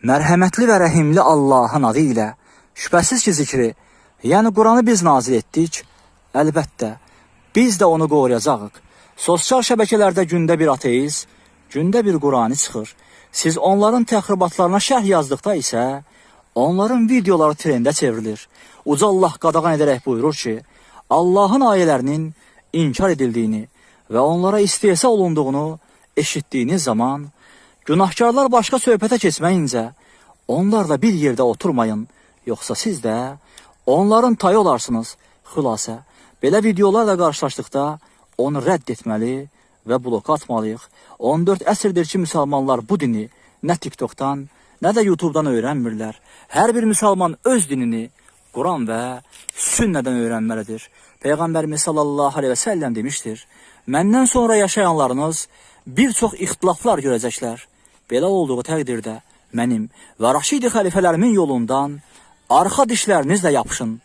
Mərhəmətli və rəhimli Allahın adı ilə şübhəsiz ki zikri, yəni Quranı biz nazil etdik. Əlbəttə, biz də onu qoruyacağıq. Sosial şəbəkələrdə gündə bir ateist, gündə bir Qurani çıxır. Siz onların təxribatlarına şərh yazdıqda isə onların videoları trendə çevrilir. Uca Allah qadağan edərək buyurur ki, Allahın ayələrinin inkar edildiyini və onlara istehza olunduğunu eşitdiyiniz zaman, günahkarlar başqa söhbətə keçməyincə, onlarla bir yerdə oturmayın, yoxsa siz də onların tayı olarsınız. Xülasə, belə videolarla qarşılaşdıqda onu rədd etməli və blok atmalıyıq. 14 əsrdir ki, müsəlmanlar bu dini nə TikTokdan, nə də YouTube'dan öyrənmirlər. Hər bir müsəlman öz dinini Quran və sünnədən öyrənməlidir. Peyğəmbərimiz sallallahu aleyhi və səlləm demişdir, məndən sonra yaşayanlarınız bir çox ixtilaflar görəcəklər. Belə olduğu təqdirdə mənim və Raşidi xəlifələrimin yolundan arxa dişlərinizlə yapışın.